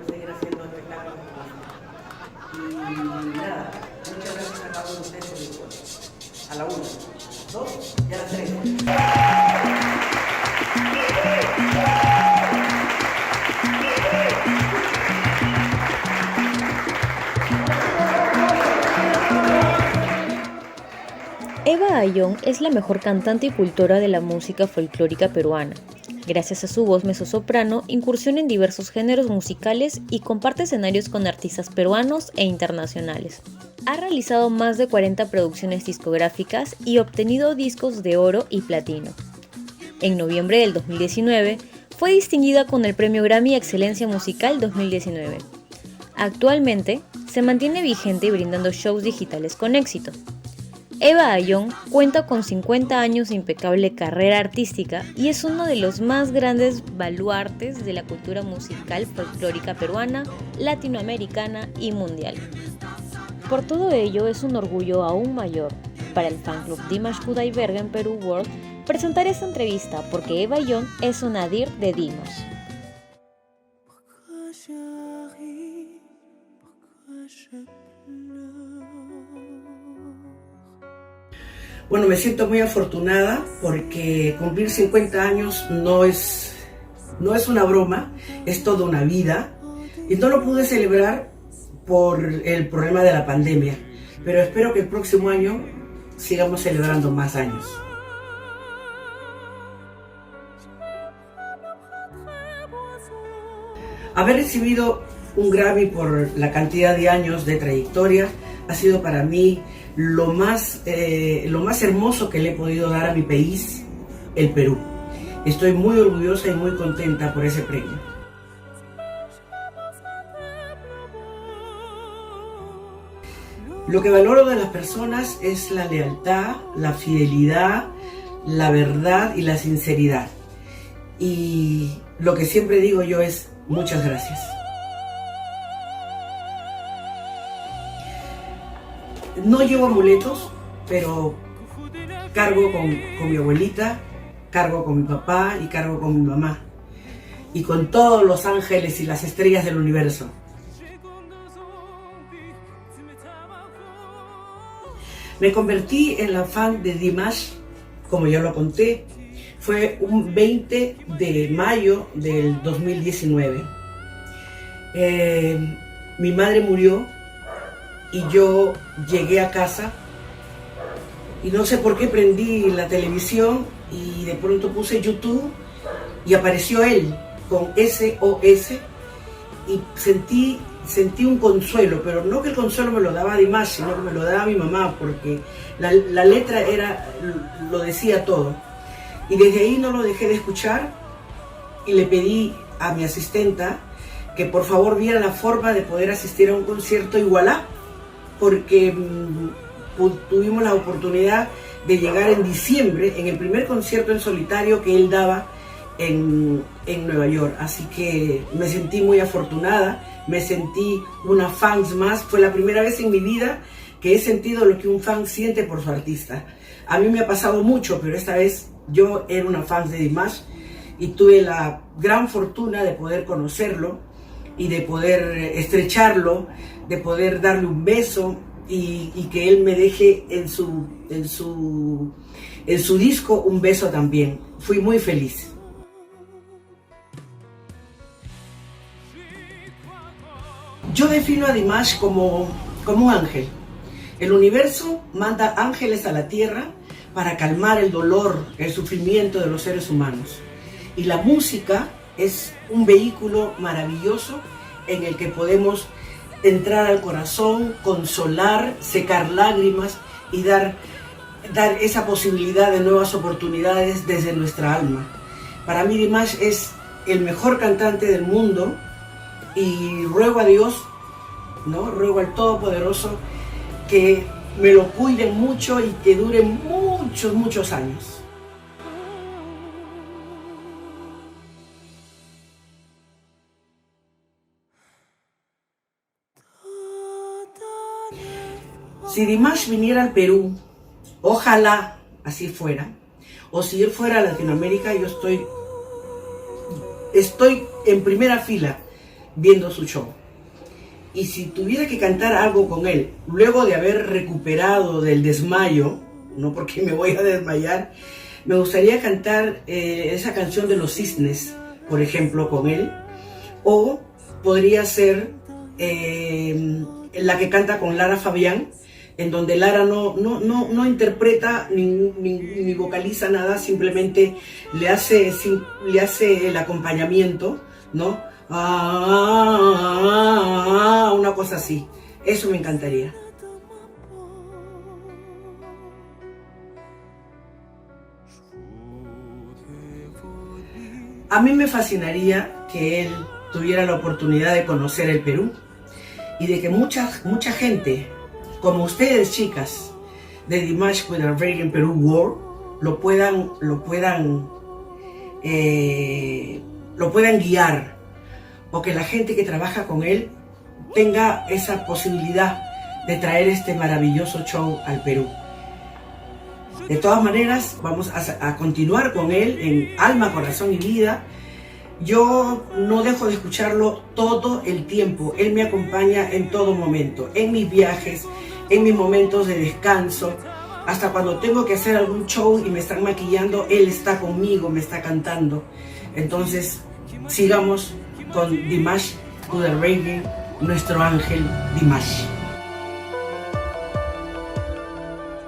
seguir haciendo espectáculos como este. Y nada, muchas gracias a cada uno de ustedes por el encuentro. A la 1, 2 y a la 3. Eva Ayllón es la mejor cantante y cultora de la música folclórica peruana. Gracias a su voz mezzosoprano, incursiona en diversos géneros musicales y comparte escenarios con artistas peruanos e internacionales. Ha realizado más de 40 producciones discográficas y obtenido discos de oro y platino. En noviembre del 2019, fue distinguida con el Premio Grammy Excelencia Musical 2019. Actualmente, se mantiene vigente brindando shows digitales con éxito. Eva Ayllón cuenta con 50 años de impecable carrera artística y es uno de los más grandes baluartes de la cultura musical folclórica peruana, latinoamericana y mundial. Por todo ello, es un orgullo aún mayor para el fan club Dimash Kudaibergen Perú World presentar esta entrevista porque Eva Ayllón es un nadir de Dimash. Bueno, me siento muy afortunada porque cumplir 50 años no es una broma, es toda una vida. Y no lo pude celebrar por el problema de la pandemia, pero espero que el próximo año sigamos celebrando más años. Haber recibido un Grammy por la cantidad de años de trayectoria ha sido para mí lo más hermoso que le he podido dar a mi país, el Perú. Estoy muy orgullosa y muy contenta por ese premio. Lo que valoro de las personas es la lealtad, la fidelidad, la verdad y la sinceridad. Y lo que siempre digo yo es muchas gracias. No llevo amuletos, pero cargo con mi abuelita, cargo con mi papá y cargo con mi mamá. Y con todos los ángeles y las estrellas del universo. Me convertí en la fan de Dimash, como ya lo conté. Fue un 20 de mayo del 2019. Mi madre murió y yo llegué a casa y no sé por qué prendí la televisión y de pronto puse YouTube y apareció él con SOS y sentí un consuelo, pero no que el consuelo me lo daba Dimash, sino que me lo daba mi mamá, porque la letra lo decía todo. Y desde ahí no lo dejé de escuchar y le pedí a mi asistenta que por favor viera la forma de poder asistir a un concierto igualá, porque tuvimos la oportunidad de llegar en diciembre en el primer concierto en solitario que él daba en Nueva York. Así que me sentí muy afortunada, me sentí una fan más. Fue la primera vez en mi vida que he sentido lo que un fan siente por su artista. A mí me ha pasado mucho, pero esta vez yo era una fan de Dimash y tuve la gran fortuna de poder conocerlo y de poder estrecharlo, de poder darle un beso y que él me deje en su disco un beso también. Fui muy feliz. Yo defino a Dimash como un ángel. El universo manda ángeles a la tierra para calmar el dolor, el sufrimiento de los seres humanos. Y la música es un vehículo maravilloso en el que podemos entrar al corazón, consolar, secar lágrimas y dar esa posibilidad de nuevas oportunidades desde nuestra alma. Para mí Dimash es el mejor cantante del mundo y ruego a Dios, ¿no? Ruego al Todopoderoso que me lo cuiden mucho y que dure muchos años. Si Dimash viniera al Perú, ojalá así fuera, o si él fuera a Latinoamérica, yo estoy en primera fila viendo su show. Y si tuviera que cantar algo con él, luego de haber recuperado del desmayo, no porque me voy a desmayar, me gustaría cantar esa canción de Los Cisnes, por ejemplo, con él. O podría ser la que canta con Lara Fabián, en donde Lara no interpreta ni vocaliza nada, simplemente le hace el acompañamiento, ¿no? Una cosa así. Eso me encantaría. A mí me fascinaría que él tuviera la oportunidad de conocer el Perú y de que mucha gente, como ustedes, chicas, de Dimash with a Reggae Perú World, lo puedan guiar, o que la gente que trabaja con él tenga esa posibilidad de traer este maravilloso show al Perú. De todas maneras, vamos a continuar con él en alma, corazón y vida. Yo no dejo de escucharlo todo el tiempo. Él me acompaña en todo momento, en mis viajes, en mis momentos de descanso. Hasta cuando tengo que hacer algún show y me están maquillando, él está conmigo, me está cantando. Entonces, sigamos con Dimash with a Reggae, nuestro ángel Dimash.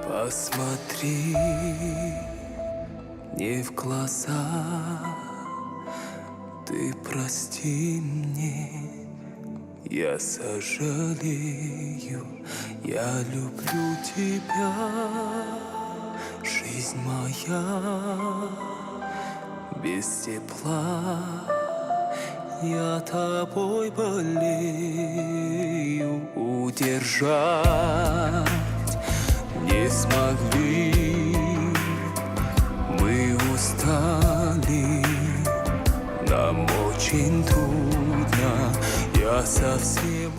Посмотри мне в глаза, ты прости мне, я сожалею, я люблю тебя, жизнь моя, без тепла я тобой болею, удержать не смогли, мы устали, нам очень трудно, я совсем